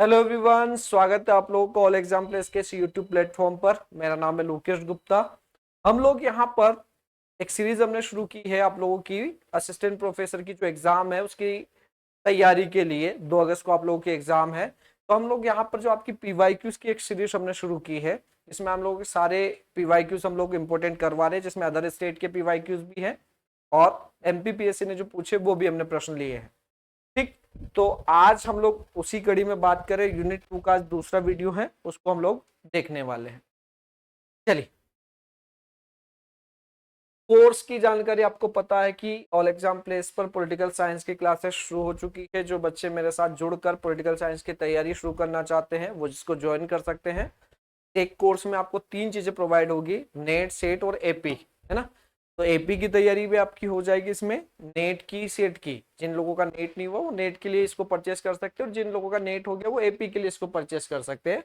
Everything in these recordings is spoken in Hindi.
हेलो एवरीवन, स्वागत है आप लोगों को ऑल एग्जाम प्लेस के इस यूट्यूब प्लेटफॉर्म पर। मेरा नाम है लोकेश गुप्ता। हम लोग यहाँ पर एक सीरीज हमने शुरू की है आप लोगों की असिस्टेंट प्रोफेसर की जो एग्जाम है उसकी तैयारी के लिए। 2 अगस्त को आप लोगों की एग्जाम है, तो हम लोग यहाँ पर जो आपकी पीवाईक्यूज की एक सीरीज हमने शुरू की है, इसमें हम लोग के सारे पीवाईक्यूज हम लोग इंपोर्टेंट करवा रहे हैं, जिसमें अदर स्टेट के पीवाईक्यूज भी है और एमपीपीएससी ने जो पूछे वो भी हमने प्रश्न लिए हैं। ठीक, तो आज हम लोग उसी कड़ी में बात करें। यूनिट 2 का दूसरा वीडियो है, उसको हम लोग देखने वाले हैं। चलिए, कोर्स की जानकारी आपको पता है कि ऑल एग्जाम प्लेस पर पॉलिटिकल साइंस की क्लासेस शुरू हो चुकी है। जो बच्चे मेरे साथ जुड़कर पॉलिटिकल साइंस की तैयारी शुरू करना चाहते हैं वो जिसको ज्वाइन कर सकते हैं। एक कोर्स में आपको 3 चीजें प्रोवाइड होगी, नेट, सेट और एपी, है ना। तो एपी की तैयारी भी आपकी हो जाएगी इसमें, नेट की, सेट की। जिन लोगों का नेट नहीं हुआ वो नेट के लिए इसको परचेस कर सकते हैं, और जिन लोगों का नेट हो गया वो एपी के लिए इसको परचेस कर सकते हैं।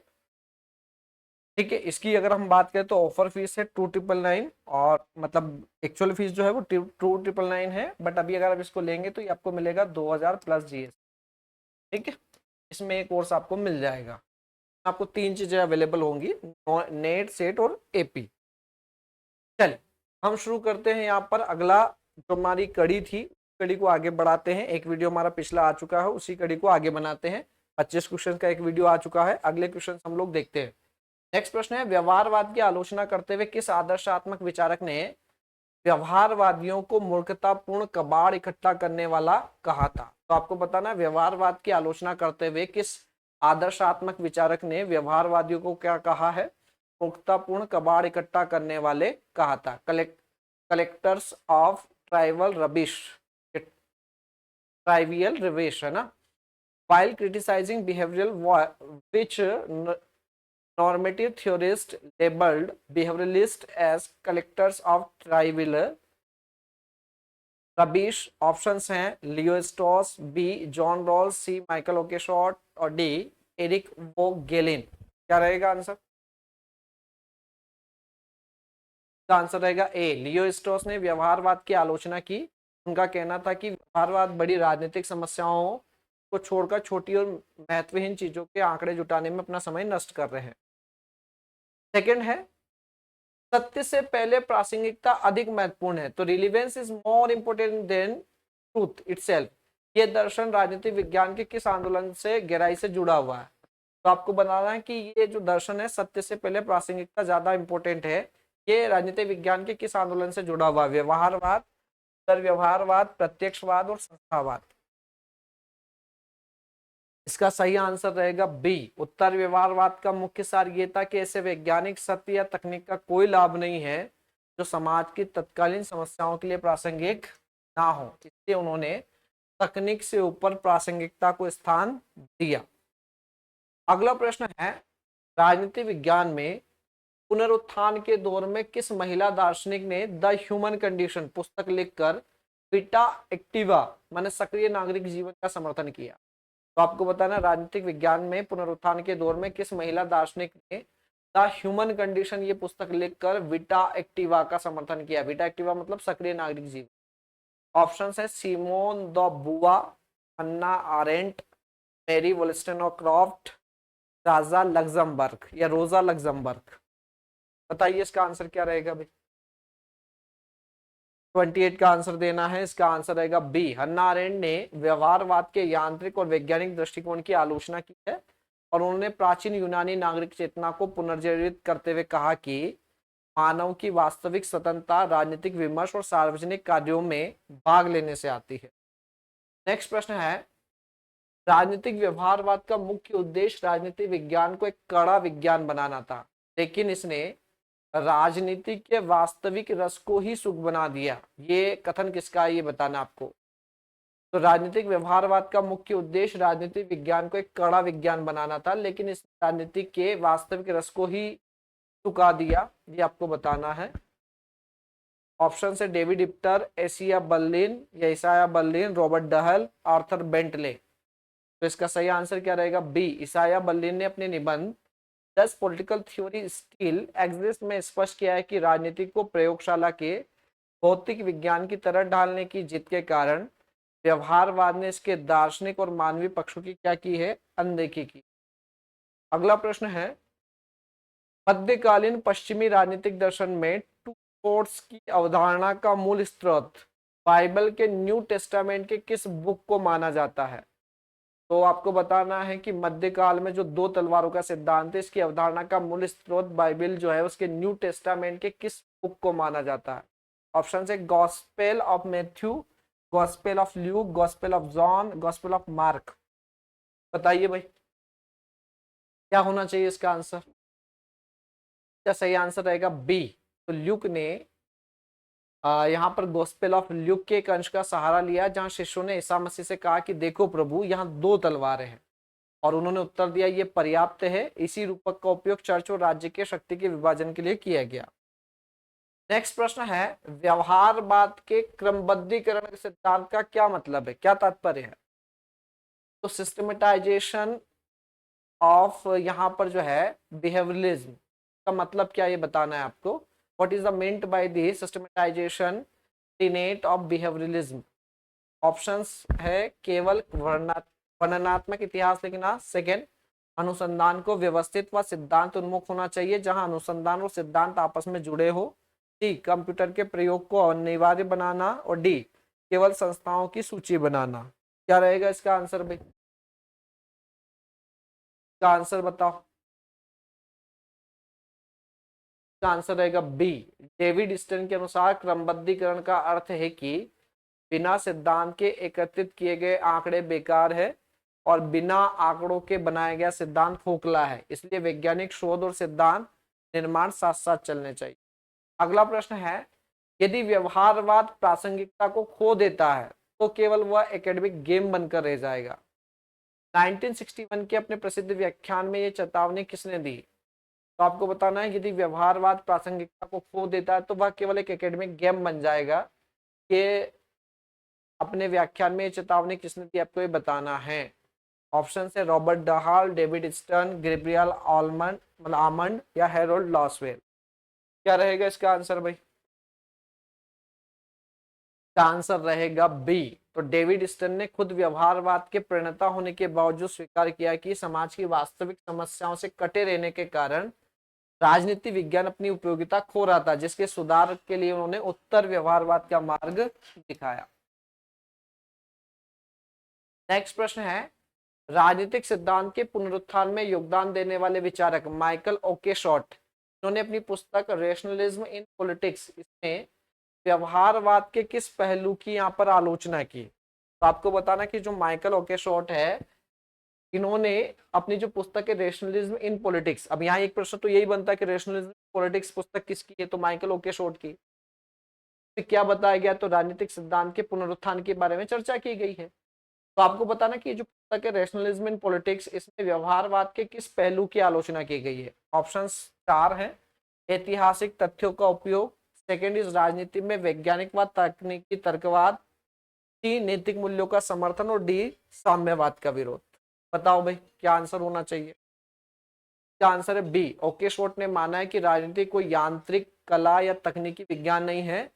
ठीक है, इसकी अगर हम बात करें तो ऑफर फीस है 2999, और मतलब एक्चुअल फीस जो है वो 2999 है, बट अभी अगर आप इसको लेंगे तो ये आपको मिलेगा 2000 प्लस जीएस। ठीक है, इसमें एक कोर्स आपको मिल जाएगा। आपको 3 चीजें अवेलेबल होंगी, नेट, सेट और एपी। चलिए, हम शुरू करते हैं यहाँ पर। अगला जो हमारी कड़ी थी, कड़ी को आगे बढ़ाते हैं। एक वीडियो हमारा पिछला आ चुका है, उसी कड़ी को आगे बनाते हैं। 25 क्वेश्चन का एक वीडियो आ चुका है, अगले क्वेश्चन हम लोग देखते हैं। नेक्स्ट प्रश्न है, व्यवहारवाद की आलोचना करते हुए किस आदर्शात्मक विचारक ने व्यवहारवादियों को मूर्खतापूर्ण कबाड़ इकट्ठा करने वाला कहा था? तो आपको बताना, व्यवहारवाद की आलोचना करते हुए किस आदर्शात्मक विचारक ने व्यवहारवादियों को क्या कहा है? मूर्खतापूर्ण कबाड़ इकट्ठा करने वाले कहा था। Collectors of trivial rubbish, trivial rubbish, है ना। While criticizing behavioral which normative theorists labeled behavioralists as collectors of trivial रबीश। Options हैं लियो स्टॉस, बी जॉन रॉल्स, सी माइकल ओकेशॉट और डी एरिक वो गेलिन। क्या रहेगा आंसर? का आंसर रहेगा ए, लियो स्टॉस ने व्यवहारवाद की आलोचना की। उनका कहना था कि व्यवहारवाद बड़ी राजनीतिक समस्याओं को छोड़कर छोटी और महत्वहीन चीजों के आंकड़े जुटाने में अपना समय नष्ट कर रहे हैं। सेकंड है, सत्य से पहले प्रासंगिकता अधिक महत्वपूर्ण है, तो relevance is more important than truth itself. ये दर्शन राजनीतिक विज्ञान के किस आंदोलन से गहराई से जुड़ा हुआ है? तो आपको बनाना है कि ये जो दर्शन है, सत्य से पहले प्रासंगिकता ज्यादा इंपॉर्टेंट है, ये राजनीतिक विज्ञान के किस आंदोलन से जुड़ा हुआ? व्यवहारवाद, व्यवहारवाद, प्रत्यक्षवाद और संस्थावाद। इसका सही आंसर रहेगा बी, उत्तर व्यवहारवाद का मुख्य सार ये था कि ऐसे वैज्ञानिक सत्य या तकनीक का कोई लाभ नहीं है जो समाज की तत्कालीन समस्याओं के लिए प्रासंगिक ना हो, इसलिए उन्होंने तकनीक से ऊपर प्रासंगिकता को स्थान दिया। अगला प्रश्न है, राजनीति विज्ञान में पुनरुत्थान के दौर में किस महिला दार्शनिक ने द ह्यूमन कंडीशन पुस्तक लिखकर विटा एक्टिवा माने सक्रिय नागरिक जीवन का समर्थन किया? तो आपको बताना, राजनीतिक विज्ञान में पुनरुत्थान के दौर में किस महिला दार्शनिक ने द ह्यूमन कंडीशन ये पुस्तक लिखकर विटा एक्टिवा का समर्थन किया? विटा एक्टिवा मतलब सक्रिय नागरिक जीवन। ऑप्शन है सिमोन द बुआ, अन्ना आरेंट, मेरी वोल्स्टेनोक्रॉफ्ट, राजा लग्जमबर्ग या रोजा लग्जमबर्ग। बताइए इसका आंसर क्या रहेगा भाई? 28 का आंसर देना है। इसका आंसर रहेगा बी, हन्ना अरेंट ने व्यवहारवाद के यांत्रिक और वैज्ञानिक दृष्टिकोण की आलोचना की है, और उन्होंने प्राचीन यूनानी नागरिक चेतना को पुनर्जीवित करते हुए कहा कि मानव की वास्तविक स्वतंत्रता राजनीतिक विमर्श और सार्वजनिक कार्यों में भाग लेने से आती है। नेक्स्ट प्रश्न है, राजनीतिक व्यवहारवाद का मुख्य उद्देश्य राजनीतिक विज्ञान को एक कड़ा विज्ञान बनाना था, लेकिन इसने राजनीति के वास्तविक रस को ही सुख बना दिया। ये कथन किसका है, ये बताना आपको। तो राजनीतिक व्यवहारवाद का मुख्य उद्देश्य राजनीतिक विज्ञान को एक कड़ा विज्ञान बनाना था, लेकिन इस राजनीति के वास्तविक रस को ही चुका दिया, ये आपको बताना है। ऑप्शन है डेविड इप्टर, एशिया बर्लिन या Isaiah Berlin, Robert Dahl, Arthur Bentley. तो इसका सही आंसर क्या रहेगा? बी, ईसाया बर्लिन ने अपने निबंध 10 पॉलिटिकल थ्योरी स्टिल एग्जिस्ट में स्पष्ट किया है कि राजनीति को प्रयोगशाला के भौतिक विज्ञान की तरह ढालने की जिद के कारण व्यवहारवाद ने इसके दार्शनिक और मानवीय पक्षों की क्या की है? अनदेखी की। अगला प्रश्न है, मध्यकालीन पश्चिमी राजनीतिक दर्शन में टू कोर्ट्स की अवधारणा का मूल स्रोत बाइबल के न्यू टेस्टामेंट के किस बुक को माना जाता है? तो आपको बताना है कि मध्यकाल में जो दो तलवारों का सिद्धांत है, इसकी अवधारणा का मूल स्रोत बाइबल जो है उसके न्यू टेस्टामेंट के किस बुक को माना जाता है? ऑप्शन है gospel of Matthew, gospel of Luke, gospel of John, gospel of mark. बताइए भाई क्या होना चाहिए इसका आंसर? क्या सही आंसर रहेगा बी? तो ल्यूक ने यहाँ पर गॉस्पेल ऑफ ल्यूक के एक अंश का सहारा लिया, जहां शिष्यों ने ईसा मसीह से कहा कि देखो प्रभु, यहाँ दो तलवारें हैं, और उन्होंने उत्तर दिया ये पर्याप्त है। इसी रूपक का उपयोग चर्च और राज्य के शक्ति के विभाजन के लिए किया गया। नेक्स्ट प्रश्न है, व्यवहारवाद के क्रमबद्धीकरण सिद्धांत का क्या मतलब है, क्या तात्पर्य है? तो सिस्टमेटाइजेशन ऑफ यहाँ पर जो है बिहेवियरलिज्म का मतलब क्या, ये बताना है आपको। What is the meant by the सिस्टमेटाइजेशन टीनेट of behaviourism? Options है केवल वर्णनात्मक इतिहास लिखना, सेकेंड अनुसंधान को व्यवस्थित व सिद्धांत उन्मुख होना चाहिए जहां अनुसंधान और सिद्धांत आपस में जुड़े हो, डी कंप्यूटर के प्रयोग को अनिवार्य बनाना, और डी केवल संस्थाओं की सूची बनाना। क्या रहेगा इसका आंसर भाई? इसका आंसर बताओ। इसका आंसर रहेगा बी। डेविड स्टर्न के अनुसार क्रमबद्धीकरण का अर्थ है कि बिना सिद्धांत के एकत्रित किए गए आंकड़े बेकार है और बिना आंकड़ों के बनाया गया सिद्धांत खोखला है, इसलिए वैज्ञानिक शोध और सिद्धांत निर्माण साथ साथ चलने चाहिए। अगला प्रश्न है, यदि व्यवहारवाद प्रासंगिकता को खो देता है तो केवल वह एकेडमिक गेम बनकर रह जाएगा। 1961 के अपने प्रसिद्ध व्याख्यान में यह चेतावनी किसने दी? तो आपको बताना है, यदि व्यवहारवाद प्रासंगिकता को खो देता है तो वह केवल एक एकेडमिक गेम बन जाएगा। ये अपने व्याख्यान में चेतावनी किसने दी, आपको ये बताना है। ऑप्शन है Robert Dahl, David Stern, Gabriel Almond या हैरोल्ड लॉसवेल। क्या रहेगा इसका आंसर भाई? इसका आंसर रहेगा बी। तो डेविड स्टर्न ने खुद व्यवहारवाद के प्रणेता होने के बावजूद स्वीकार किया कि समाज की वास्तविक समस्याओं से कटे रहने के कारण राजनीति विज्ञान अपनी उपयोगिता खो रहा था, जिसके सुधार के लिए उन्होंने उत्तर व्यवहारवाद का मार्ग दिखाया। नेक्स्ट प्रश्न है, राजनीतिक सिद्धांत के पुनरुत्थान में योगदान देने वाले विचारक माइकल ओकेशॉट, उन्होंने अपनी पुस्तक रेशनलिज्म इन पॉलिटिक्स इसमें व्यवहारवाद के किस पहलू की यहाँ पर आलोचना की? तो आपको बताना कि जो माइकल ओकेशॉट है, इन्होंने अपनी जो पुस्तक है रेशनलिज्म इन पॉलिटिक्स, अब यहाँ एक प्रश्न तो यही बनता है कि रेशनलिज्म पॉलिटिक्स पुस्तक किसकी है? तो माइकल ओकेशॉट की। क्या बताया गया? तो राजनीतिक सिद्धांत के पुनरुत्थान के बारे में चर्चा की गई है। तो आपको बताना कि जो पुस्तक है रेशनलिज्म इन पॉलिटिक्स, इसमें व्यवहारवाद के किस पहलू की आलोचना की गई है? ऑप्शंस 4 हैं। ऐतिहासिक तथ्यों का उपयोग, सेकेंड इज राजनीति में वैज्ञानिकवाद तकनीकी तर्कवाद, सी नैतिक मूल्यों का समर्थन, और डी साम्यवाद का विरोध। बताओ भाई क्या आंसर होना चाहिए? क्या आंसर है बी। ओकेशॉट ने माना है कि राजनीति कोई यांत्रिक कला या तकनीकी विज्ञान नहीं है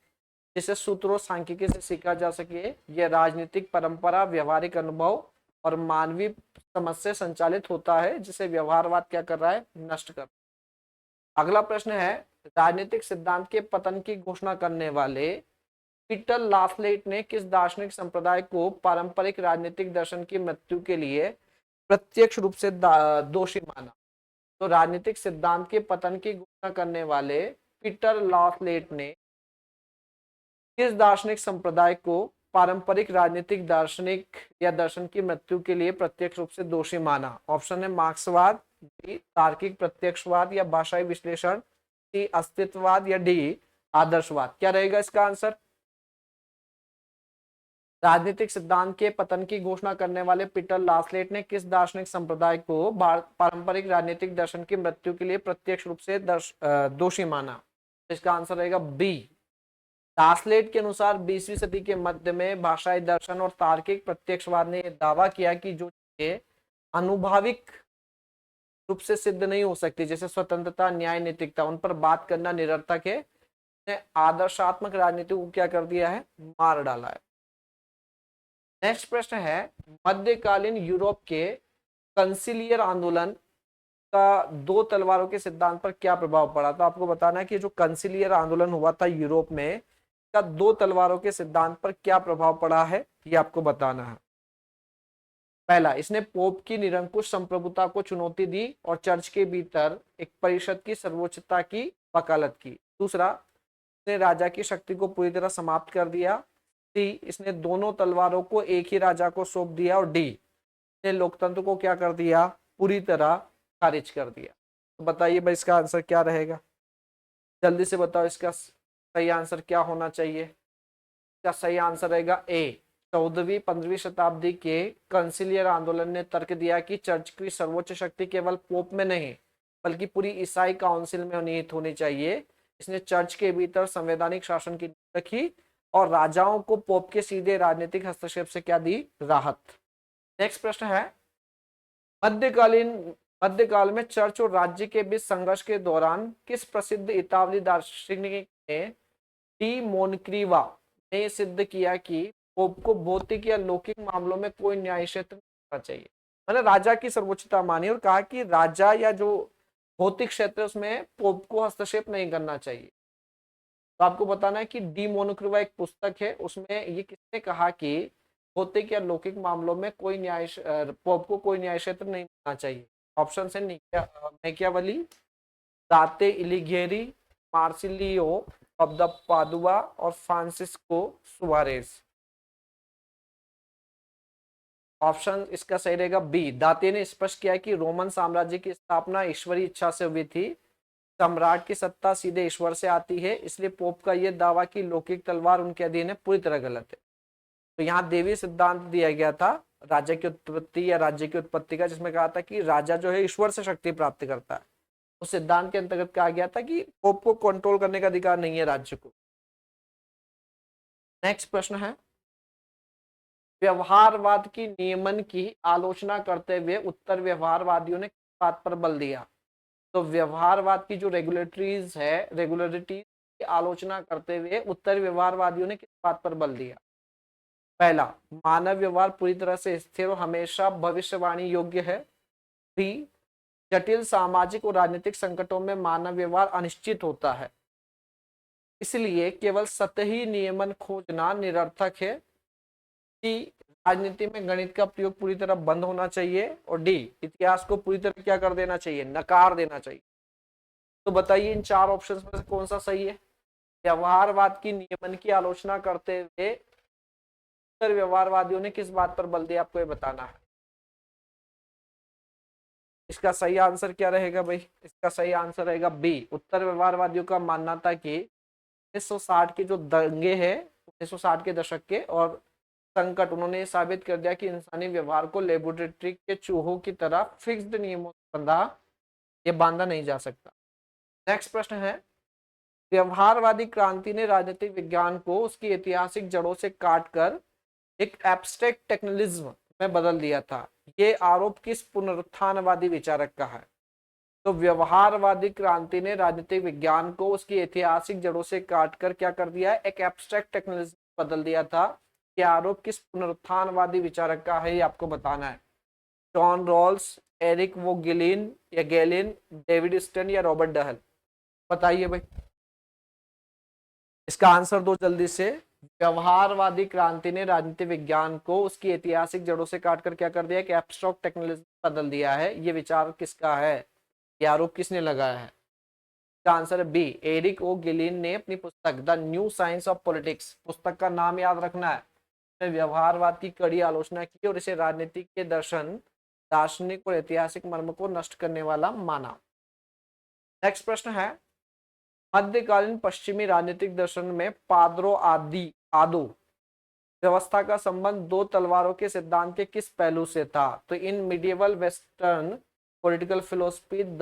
जिसे सूत्रों सांख्यिकी से सीखा जा सके। यह राजनीतिक परंपरा, व्यवहारिक अनुभव और मानवीय समझ से संचालित होता है, जिसे व्यवहारवाद क्या कर रहा है? नष्ट कर। अगला प्रश्न है, राजनीतिक सिद्धांत के पतन की घोषणा करने वाले पीटर लाफलेट ने किस दार्शनिक संप्रदाय को पारंपरिक राजनीतिक दर्शन की मृत्यु के लिए प्रत्यक्ष रूप से दोषी माना? तो राजनीतिक सिद्धांत के पतन की घोषणा करने वाले पीटर लाफलेट ने किस दार्शनिक संप्रदाय को पारंपरिक राजनीतिक दार्शनिक या दर्शन की मृत्यु के लिए प्रत्यक्ष रूप से दोषी माना? ऑप्शन है मार्क्सवाद, डी तार्किक प्रत्यक्षवाद या भाषाई विश्लेषण, सी अस्तित्ववाद या डी आदर्शवाद। क्या रहेगा इसका आंसर? राजनीतिक सिद्धांत के पतन की घोषणा करने वाले पीटर लासलेट ने किस दार्शनिक संप्रदाय को पारंपरिक राजनीतिक दर्शन की मृत्यु के लिए प्रत्यक्ष रूप से दोषी माना? इसका आंसर रहेगा बी। लासलेट के अनुसार 20वीं सदी के मध्य में भाषाई दर्शन और तार्किक प्रत्यक्षवाद ने यह दावा किया कि जो चीजें अनुभाविक रूप से सिद्ध नहीं हो सकती, जैसे स्वतंत्रता, न्याय, नैतिकता, उन पर बात करना निरर्थक है। आदर्शात्मक राजनीति को क्या कर दिया है? मार डाला है। नेक्स्ट प्रश्न है, मध्यकालीन यूरोप के कंसिलियर आंदोलन का दो तलवारों के सिद्धांत पर क्या प्रभाव पड़ा? तो आपको बताना है कि जो कंसिलियर आंदोलन हुआ था यूरोप में, का दो तलवारों के सिद्धांत पर क्या प्रभाव पड़ा है, ये आपको बताना है। पहला, इसने पोप की निरंकुश संप्रभुता को चुनौती दी और चर्च के भीतर एक परिषद की सर्वोच्चता की वकालत की। दूसरा, इसने राजा की शक्ति को पूरी तरह समाप्त कर दिया। सी, इसने दोनों तलवारों को एक ही राजा को सौंप दिया। और डी, इसने लोकतंत्र को क्या कर दिया? पूरी तरह खारिज कर दिया। तो बताइए भाई इसका आंसर क्या रहेगा? जल्दी से बताओ इसका सही आंसर क्या होना चाहिए? इसका सही आंसर रहेगा ए। 14वीं-15वीं शताब्दी के कंसिलियर आंदोलन ने तर्क दिया कि चर्च की सर्वोच्च शक्ति केवल पोप में नहीं बल्कि पूरी ईसाई काउंसिल में निहित होनी चाहिए। इसने चर्च के भीतर संवैधानिक शासन की नींव रखी और राजाओं को पोप के सीधे राजनीतिक हस्तक्षेप से क्या दी? राहत। नेक्स्ट प्रश्न है, मध्यकाल में चर्च और राज्य के बीच संघर्ष के दौरान किस प्रसिद्ध इतालवी दार्शनिक ने डी मोनक्रीवा ने सिद्ध किया कि पोप को भौतिक या लौकिक मामलों में कोई न्याय क्षेत्र नहीं होना चाहिए? मैंने राजा की सर्वोच्चता मानी और कहा कि राजा या जो भौतिक क्षेत्र उसमें पोप को हस्तक्षेप नहीं करना चाहिए। तो आपको बताना है कि डी मोनक्रीवा एक पुस्तक है, उसमें ये किसने कहा कि भौतिक या लौकिक मामलों में कोई न्याय पोप को कोई न्याय क्षेत्र नहीं होना चाहिए? ऑप्शन है Machiavelli, Date इलिघेरी, Marcello of the Padua और फ्रांसिस्को सुआरेज। ऑप्शन इसका सही रहेगा बी। दाते ने स्पष्ट किया कि रोमन साम्राज्य की स्थापना ईश्वरीय इच्छा से हुई थी। सम्राट की सत्ता सीधे ईश्वर से आती है, इसलिए पोप का यह दावा कि लौकिक तलवार उनके अधीन है पूरी तरह गलत है। तो यहाँ देवी सिद्धांत दिया गया था राजा की उत्पत्ति या राज्य की उत्पत्ति का, जिसमें कहा था कि राजा जो है ईश्वर से शक्ति प्राप्त करता है। उस सिद्धांत के अंतर्गत कहा गया था कि पोप को कंट्रोल करने का अधिकार नहीं है राज्य को। नेक्स्ट प्रश्न है, व्यवहारवाद की नियमन की आलोचना करते हुए उत्तर व्यवहारवादियों ने किस बात पर बल दिया? तो व्यवहारवाद की जो रेगुलरिटी की आलोचना करते हुए उत्तर व्यवहारवादियों ने किस बात पर बल दिया? पहला, मानव व्यवहार पूरी तरह से स्थिर और हमेशा भविष्यवाणी योग्य है। बी, जटिल सामाजिक और राजनीतिक संकटों में मानव व्यवहार अनिश्चित होता है, इसलिए केवल सतही नियमन खोजना निरर्थक है। डी, राजनीति में गणित का प्रयोग पूरी तरह बंद होना चाहिए। और डी, इतिहास को पूरी तरह क्या कर देना चाहिए? नकार देना चाहिए। तो बताइए इन चार ऑप्शंस में से कौन सा सही है? व्यवहारवाद की नियमन की आलोचना करते हुए उत्तर व्यवहारवादियों ने किस बात पर बल दिया, आपको ये बताना है। इसका सही आंसर क्या रहेगा भाई? इसका सही आंसर रहेगा बी। उत्तर व्यवहारवादियों का मानना था कि 1960 के जो दंगे हैं, 1960 के दशक के और संकट, उन्होंने साबित कर दिया कि इंसानी व्यवहार को लेबोरेटरी के चूहों की तरह फिक्स्ड नियमों से बांधा नहीं जा सकता। नेक्स्ट प्रश्न है, व्यवहारवादी क्रांति ने राजनीतिक विज्ञान को उसकी ऐतिहासिक जड़ों से काटकर एक एब्स्ट्रैक्ट टेक्नोलिज्म में बदल दिया था। ये आरोप किस पुनरुत्थानवादी विचारक का है? तो व्यवहारवादी क्रांति ने राजनीतिक विज्ञान को उसकी ऐतिहासिक जड़ों से काटकर क्या कर दिया? एक एब्स्ट्रैक्ट टेक्नोलिज्म बदल दिया था। यह आरोप किस पुनरुत्थानवादी विचारक का है, ये आपको बताना है। जॉन रॉल्स, एरिक वो गिलिन या गैलिन, डेविड स्टन या रॉबर्ट डहल? बताइए भाई इसका आंसर दो जल्दी से। व्यवहारवादी क्रांति ने राजनीतिक विज्ञान को उसकी ऐतिहासिक जड़ों से काटकर क्या कर दिया कि एब्स्ट्रैक्ट टेक्नोलॉजी बदल दिया है। ये विचार किसका है? ये आरोप किसने लगाया है? इसका आंसर है बी। एरिक ओ गिलिन ने अपनी पुस्तक the new science of politics, पुस्तक का नाम याद रखना है, व्यवहारवाद की कड़ी आलोचना की और इसे राजनीति के दार्शनिक और ऐतिहासिक मर्म को नष्ट करने वाला माना। नेक्स्ट प्रश्न है, मध्यकालीन पश्चिमी राजनीतिक दर्शन में पाद्रो आदो व्यवस्था का संबंध दो तलवारों के सिद्धांत के किस पहलू से था? तो in medieval western political philosophy the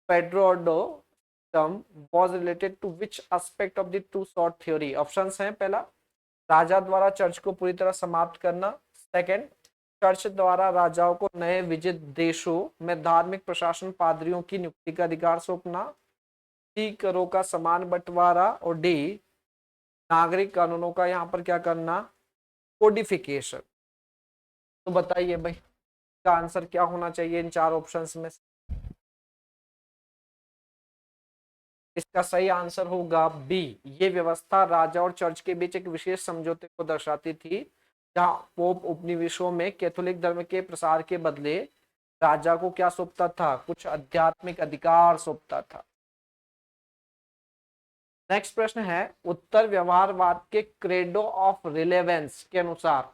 पेड्रोडोटम was related to which aspect of the two sword theory? Options हैं, पहला, राजा द्वारा चर्च को पूरी तरह समाप्त करना। सेकंड, चर्च द्वारा राजाओं को नए विजित देशों में धार्मिक प्रशासन पादरियों की नियुक्ति का अधिकार सौंपना। डी, करों का समान बंटवारा। और डी, नागरिक कानूनों का यहाँ पर क्या करना? कोडिफिकेशन। तो बताइए भाई इसका आंसर क्या होना चाहिए इन चार ऑप्शंस में? इसका सही आंसर होगा बी। ये व्यवस्था राजा और चर्च के बीच एक विशेष समझौते को दर्शाती थी, जहां पोप उपनिवेशों में कैथोलिक धर्म के प्रसार के बदले राजा को क्या सौंपता था? कुछ आध्यात्मिक अधिकार सौंपता था। नेक्स्ट प्रश्न है, उत्तर व्यवहारवाद के क्रेडो ऑफ रिलेवेंस के अनुसार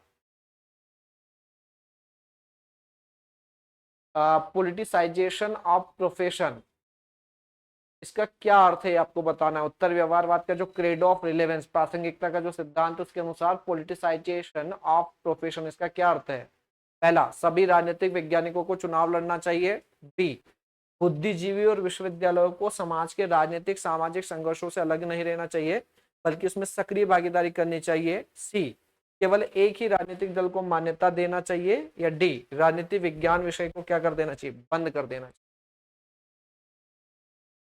पॉलिटिसाइजेशन ऑफ प्रोफेशन, इसका क्या अर्थ है आपको बताना है। उत्तर व्यवहारवाद का जो क्रेडो ऑफ रिलेवेंस, प्रासंगिकता का जो सिद्धांत, उसके अनुसार पॉलिटिसाइजेशन ऑफ प्रोफेशन, इसका क्या अर्थ है? पहला, सभी राजनीतिक वैज्ञानिकों को चुनाव लड़ना चाहिए। बी, बुद्धिजीवी और विश्वविद्यालयों को समाज के राजनीतिक सामाजिक संघर्षों से अलग नहीं रहना चाहिए, बल्कि उसमें सक्रिय भागीदारी करनी चाहिए। सी, केवल एक ही राजनीतिक दल को मान्यता देना चाहिए। या डी, राजनीति विज्ञान विषय को क्या कर देना चाहिए? बंद कर देना चाहिए।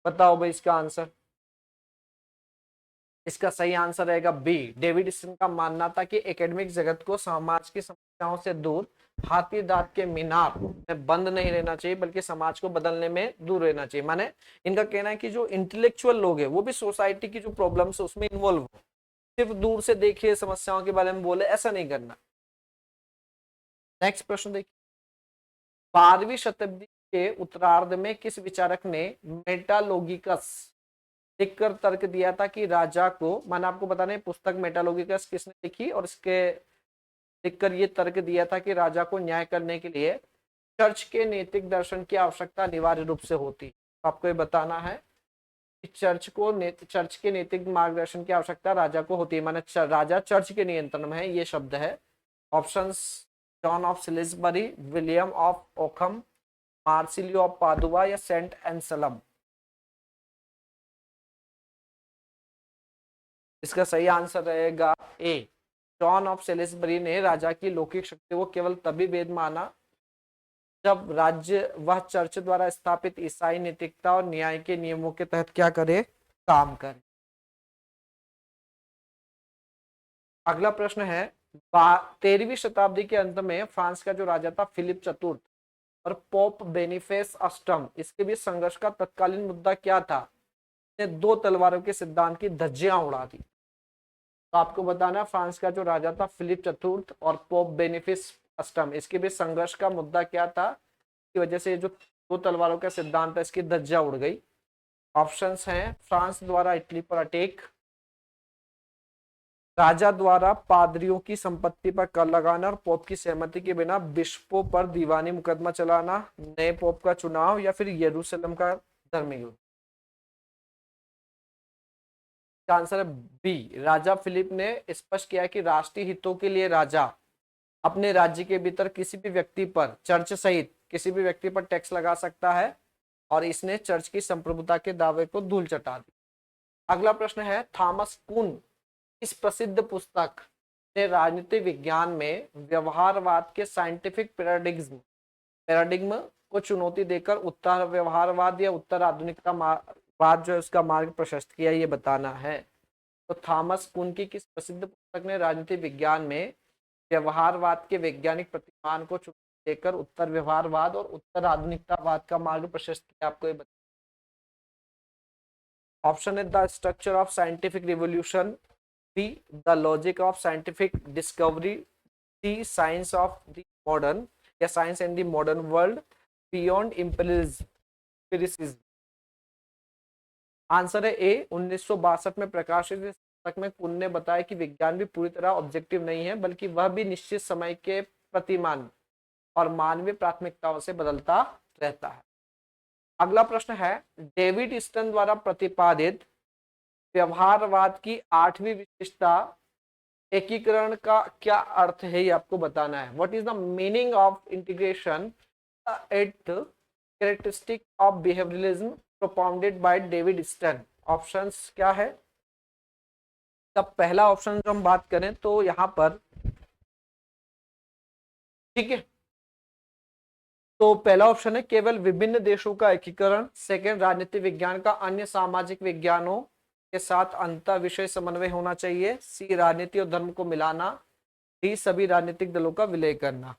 बताओ भाई इसका आंसर। इसका सही आंसर रहेगा बी। डेविड स्टन का मानना था कि एकेडमिक जगत को समाज की समस्याओं से दूर हाथी दांत के मीनार में बंद नहीं रहना चाहिए, बल्कि समाज को बदलने में दूर रहना चाहिए। माने इनका कहना है कि जो इंटेलेक्चुअल लोग हैं वो भी सोसाइटी की जो प्रॉब्लम्स है उसमें इन्वॉल्व हो, सिर्फ दूर से देखिए समस्याओं के बारे में बोले, ऐसा नहीं करना। नेक्स्ट प्रश्न देखिए, 12वीं शताब्दी के उत्तरार्ध में किस विचारक ने मेटालोगिकस लिखकर तर्क दिया था कि राजा को, मैंने आपको बताना है पुस्तक मेटालोगिकस किसने लिखी, और इसके लिखकर ये तर्क दिया था कि राजा को न्याय करने के लिए चर्च के नैतिक दर्शन की आवश्यकता अनिवार्य रूप से होती। आपको ये बताना है कि चर्च के नैतिक मार्गदर्शन की आवश्यकता राजा को होती है, माने राजा चर्च के नियंत्रण में है, ये शब्द है। Options, John of Salisbury, William of Ockham, Marsilio of Padua या सेंट एंसलम। इसका सही आंसर रहेगा ए। जॉन ऑफ सेलिसबरी ने राजा की लौकिक शक्ति को केवल तभी वेद माना जब राज्य वह चर्च द्वारा स्थापित ईसाई नैतिकता और न्याय के नियमों के तहत क्या करे? काम करे। अगला प्रश्न है, 13वीं शताब्दी के अंत में फ्रांस का जो राजा था फिलिप चतुर्थ और पोप बेनिफेस अष्टम, इसके बीच संघर्ष का तत्कालीन मुद्दा क्या था? ने दो तलवारों के सिद्धांत की धज्जियां उड़ा दी। तो आपको बताना, फ्रांस का जो राजा था फिलिप चतुर्थ और पोप बेनिफिस अष्टम, इसके बीच संघर्ष का मुद्दा क्या था? की वजह से जो दो तलवारों का सिद्धांत है इसकी धज्जियां उड़ गई। ऑप्शंस हैं, फ्रांस द्वारा इटली पर अटैक, राजा द्वारा पादरियों की संपत्ति पर कर लगाना और पोप की सहमति के बिना बिशपों पर दीवानी मुकदमा चलाना, नए पोप का चुनाव, या फिर यरूशलेम का धर्म युद्ध। आंसर है बी। राजा फिलिप ने स्पष्ट किया कि राष्ट्रीय हितों के लिए राजा अपने राज्य के भीतर किसी भी व्यक्ति पर, चर्च सहित किसी भी व्यक्ति पर टैक्स लगा सकता है, और इसने चर्च की संप्रभुता के दावे को धूल चटा दी। अगला प्रश्न है, थॉमस कुन इस प्रसिद्ध पुस्तक ने राजनीति विज्ञान में व्यवहारवाद के साइंटिफिक पैराडिग्म को चुनौती देकर उत्तर व्यवहारवाद या उत्तर आधुनिकता वाद जो है उसका मार्ग प्रशस्त किया, ये बताना है। तो थॉमस कुन की किस प्रसिद्ध पुस्तक ने राजनीति विज्ञान में व्यवहारवाद के वैज्ञानिक प्रतिमान को चुनौती देकर उत्तर व्यवहारवाद और उत्तर आधुनिकतावाद का मार्ग प्रशस्त किया? आपको ये ऑप्शन है, the structure of scientific revolution, B, the logic of scientific discovery, C, science of the modern या science and the modern world, beyond empiricism. Answer है ए। 1962 में प्रकाशित पुस्तक में कुन ने बताया कि विज्ञान भी पूरी तरह ऑब्जेक्टिव नहीं है, बल्कि वह भी निश्चित समय के प्रतिमान और मानवीय प्राथमिकताओं से बदलता रहता है। अगला प्रश्न है, डेविड स्टन द्वारा प्रतिपादित व्यवहारवाद की 8वीं विशेषता एकीकरण का क्या अर्थ है? ये आपको बताना है। What is the meaning of integration, eight characteristic of behaviouralism propounded by David Easton. Options क्या है? तब पहला ऑप्शन जो हम बात करें तो यहां पर, ठीक है, तो पहला ऑप्शन है केवल विभिन्न देशों का एकीकरण। सेकंड, राजनीति विज्ञान का अन्य सामाजिक विज्ञानों के साथ अंतर विषय समन्वय होना चाहिए। सी, राजनीति और धर्म को मिलाना। डी, सभी राजनीतिक दलों का विलय करना।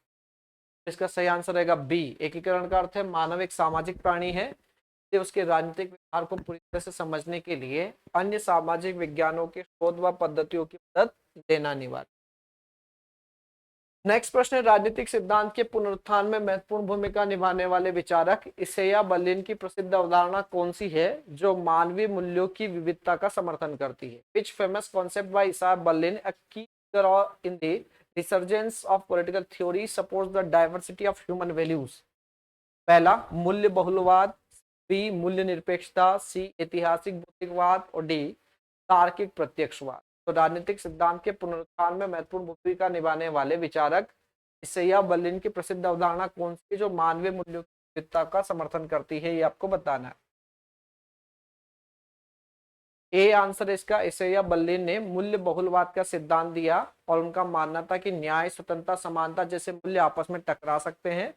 इसका सही आंसर रहेगा बी। एकीकरण का अर्थ है मानव एक सामाजिक प्राणी है, इसलिए उसके राजनीतिक व्यवहार को पूरी तरह से समझने के लिए अन्य सामाजिक विज्ञानों के शोध व पद्धतियों की मदद लेना अनिवार्य। नेक्स्ट प्रश्न है, राजनीतिक सिद्धांत के पुनरुत्थान में महत्वपूर्ण भूमिका निभाने वाले विचारक इसेया बर्लिन की प्रसिद्ध अवधारणा कौन सी है जो मानवीय मूल्यों की विविधता का समर्थन करती है? Which famous concept by Isaiah Berlin a key figure in the resurgence of political theory supports the diversity of human values? पहला मूल्य बहुलवाद, बी मूल्य निरपेक्षता, सी ऐतिहासिक भौतिकवाद और डी तार्किक प्रत्यक्षवाद। तो राजनीतिक सिद्धांत के पुनरुत्थान में महत्वपूर्ण भूमिका निभाने वाले विचारक इसेया बर्लिन की प्रसिद्ध अवधारणा कौन सी जो मानवीय मूल्यों की विविधता का समर्थन करती है, ये आपको बताना है। ए आंसर इसका, इसेया बर्लिन ने मूल्य बहुलवाद का सिद्धांत दिया और उनका मानना था कि न्याय, स्वतंत्रता, समानता जैसे मूल्य आपस में टकरा सकते हैं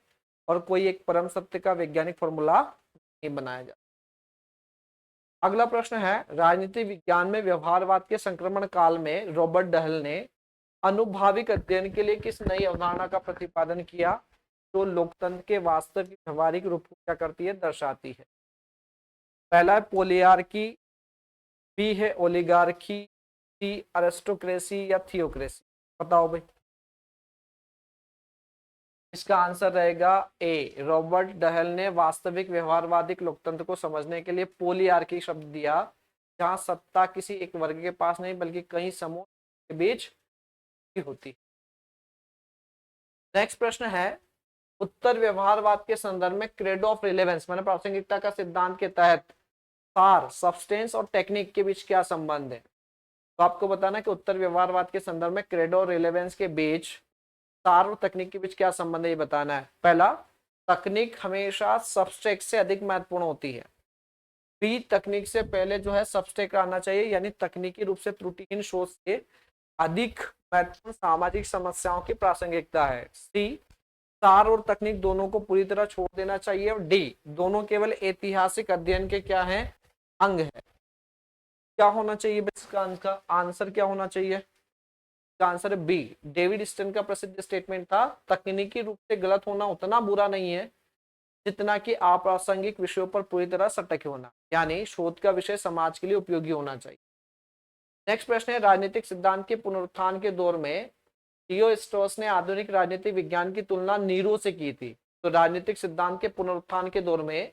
और कोई एक परम सत्य का वैज्ञानिक फॉर्मूला नहीं बनाया जा। अगला प्रश्न है, राजनीति विज्ञान में व्यवहारवाद के संक्रमण काल में रॉबर्ट डहल ने अनुभाविक अध्ययन के लिए किस नई अवधारणा का प्रतिपादन किया जो लोकतंत्र के वास्तविक व्यवहारिक रूप को क्या करती है, दर्शाती है? पहला है पोलियार्की, बी है ओलिगार्की, सी अरिस्टोक्रेसी या थियोक्रेसी। बताओ भाई। इसका आंसर रहेगा ए। रॉबर्ट डहल ने वास्तविक व्यवहारवादी लोकतंत्र को समझने के लिए पोलियार्की शब्द दिया, जहां सत्ता किसी एक वर्ग के पास नहीं बल्कि कई समूह के बीच होती। नेक्स्ट प्रश्न है, उत्तर व्यवहारवाद के संदर्भ में क्रेडो ऑफ रिलेवेंस मैंने प्रासंगिकता का सिद्धांत के तहत सार, सब्सटेंस और टेक्निक के बीच क्या संबंध है? तो आपको बताना कि उत्तर व्यवहारवाद के संदर्भ में क्रेडो और रिलेवेंस के बीच, सार और तकनीक के बीच क्या संबंध है, ये बताना है। पहला, तकनीक हमेशा सब्सट्रैक्ट से अधिक महत्वपूर्ण होती है। बी, तकनीक से पहले जो है सब्सट्रैक्ट आना चाहिए, यानी तकनीकी रूप से त्रुटिहीन शोध से अधिक महत्वपूर्ण सामाजिक समस्याओं की प्रासंगिकता है। सी, सार और तकनीक दोनों को पूरी तरह छोड़ देना चाहिए। और डी, दोनों केवल ऐतिहासिक अध्ययन के क्या है, अंग है। क्या होना चाहिए इसका आंसर क्या होना चाहिए? आंसर है बी। डेविड स्टन का प्रसिद्ध स्टेटमेंट था, तकनीकी रूप से गलत होना उतना बुरा नहीं है जितना कि अप्रासंगिक विषयों पर पूरी तरह सटक होना, यानी शोध का विषय समाज के लिए उपयोगी होना चाहिए। नेक्स्ट प्रश्न है, राजनीतिक सिद्धांत के पुनरुत्थान के दौर में लियो स्ट्रॉस ने आधुनिक राजनीतिक विज्ञान की तुलना नीरो से की थी। तो राजनीतिक सिद्धांत के पुनरुत्थान के दौर में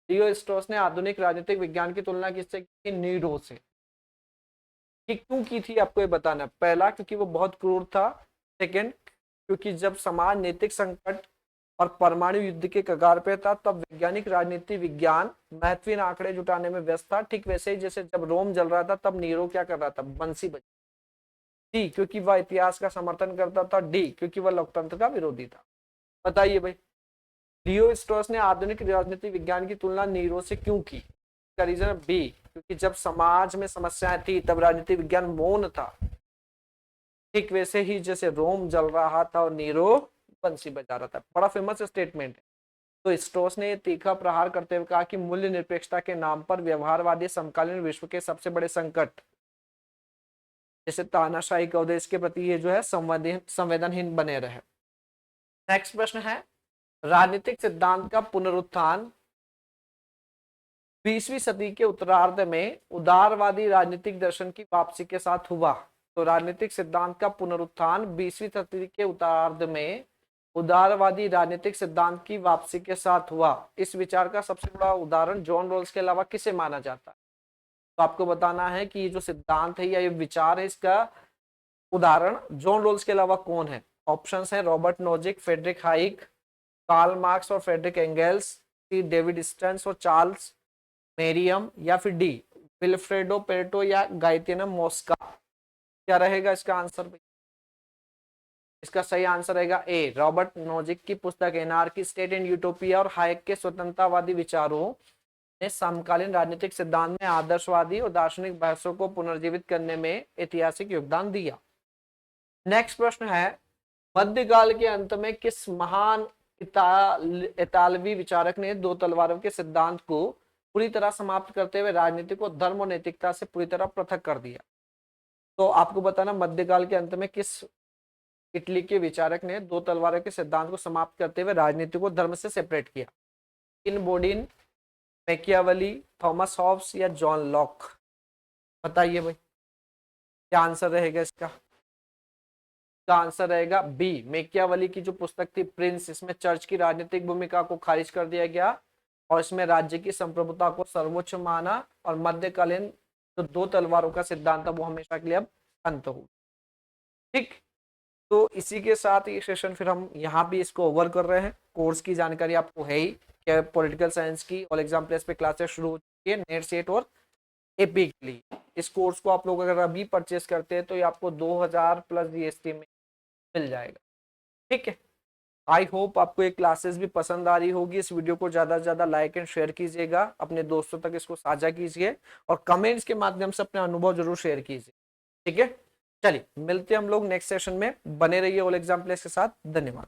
लियो स्ट्रॉस ने आधुनिक राजनीतिक विज्ञान की तुलना किससे की? नीरो से। क्यों की थी आपको ये बताना। पहला, क्योंकि वो बहुत क्रूर था। सेकंड, क्योंकि जब समाज नैतिक संकट और परमाणु युद्ध के कगार पे था तब वैज्ञानिक राजनीति विज्ञान महत्वपूर्ण आंकड़े जुटाने में व्यस्त था। ठीक वैसे ही जैसे जब रोम जल रहा था तब नीरो क्या कर रहा था, बंसी बजा। डी, क्योंकि वह इतिहास का समर्थन करता था। डी, क्योंकि वह लोकतंत्र का विरोधी था। बताइए भाई। लियो स्ट्रॉस ने आधुनिक राजनीति विज्ञान की तुलना नीरो से क्यों की? इसका रीजन बी, क्योंकि जब समाज में समस्याएं थी तब राजनीति विज्ञान मौन था। ठीक वैसे ही जैसे रोम जल रहा था और नीरो बंसी बजा रहा था। बड़ा फेमस स्टेटमेंट है। तो स्ट्रॉस ने तीखा प्रहार करते हुए कहा कि मूल्य निरपेक्षता के नाम पर व्यवहारवादी समकालीन विश्व के सबसे बड़े संकट जैसे तानाशाही का उदय, इसके प्रति ये जो है संवेदनहीन बने रहे। नेक्स्ट प्रश्न है, राजनीतिक सिद्धांत का पुनरुत्थान 20वीं सदी के उत्तरार्ध में उदारवादी राजनीतिक दर्शन की वापसी के साथ हुआ। तो राजनीतिक सिद्धांत का पुनरुत्थान 20वीं सदी के उत्तरार्ध में उदारवादी राजनीतिक सिद्धांत की वापसी के साथ हुआ। इस विचार का सबसे बड़ा उदाहरण जॉन रॉल्स के अलावा किसे माना जाता है? तो आपको बताना है कि ये जो सिद्धांत है या ये विचार है, इसका उदाहरण जॉन रॉल्स के अलावा कौन है? ऑप्शंस हैं Robert Nozick, Friedrich Hayek, Karl Marx और फ्रेडरिक एंगेल्स, सी डेविड स्टन्स और चार्ल्स मेरियम, या फिर डी विल्फ्रेडो पेरेटो या गाइतियन मोस्का। क्या रहेगा इसका आंसर? इसका सही आंसर रहेगा ए। रॉबर्ट नोजिक की पुस्तक एनार्की, स्टेट एंड यूटोपिया और हाइक के स्वतंत्रतावादी विचारों ने समकालीन राजनीतिक सिद्धांत में आदर्शवादी और दार्शनिक बहसों को पुनर्जीवित करने में ऐतिहासिक योगदान दिया। नेक्स्ट प्रश्न है, मध्यकाल के अंत में किस महान इतालवी विचारक ने दो तलवारों के सिद्धांत को पूरी तरह समाप्त करते हुए राजनीति को धर्म और नैतिकता से पूरी तरह पृथक कर दिया? तो आपको बताना मध्यकाल के अंत में किस इटली के विचारक ने दो तलवारों के सिद्धांत को समाप्त करते हुए राजनीति को धर्म से सेपरेट किया? इन बोर्डिन, मैकियावेली, थॉमस हॉब्स या जॉन लॉक? बताइए भाई क्या आंसर रहेगा इसका? आंसर रहेगा बी, मैकियावेली की जो पुस्तक थी प्रिंस, इसमें चर्च की राजनीतिक भूमिका को खारिज कर दिया गया और इसमें राज्य की संप्रभुता को सर्वोच्च माना और मध्यकालीन जो दो तलवारों का सिद्धांत था वो हमेशा के लिए अब अंत हो। ठीक, तो इसी के साथ ये सेशन फिर हम यहाँ भी इसको ओवर कर रहे हैं। कोर्स की जानकारी आपको है ही क्या, पॉलिटिकल साइंस की ऑल एग्जाम प्लेस पे क्लासेस शुरू हो चुकी है नेट सेट और एपी के लिए। इस कोर्स को आप लोग अगर अभी परचेस करते हैं तो ये आपको 2000 प्लस जीएसटी में मिल जाएगा। ठीक है, आई होप आपको ये क्लासेस भी पसंद आ रही होगी। इस वीडियो को ज्यादा से ज्यादा लाइक एंड शेयर कीजिएगा, अपने दोस्तों तक इसको साझा कीजिए और कमेंट्स के माध्यम से अपने अनुभव जरूर शेयर कीजिए। ठीक है, चलिए मिलते हैं हम लोग नेक्स्ट सेशन में। बने रहिए ऑल एग्जाम प्लेस के साथ। धन्यवाद।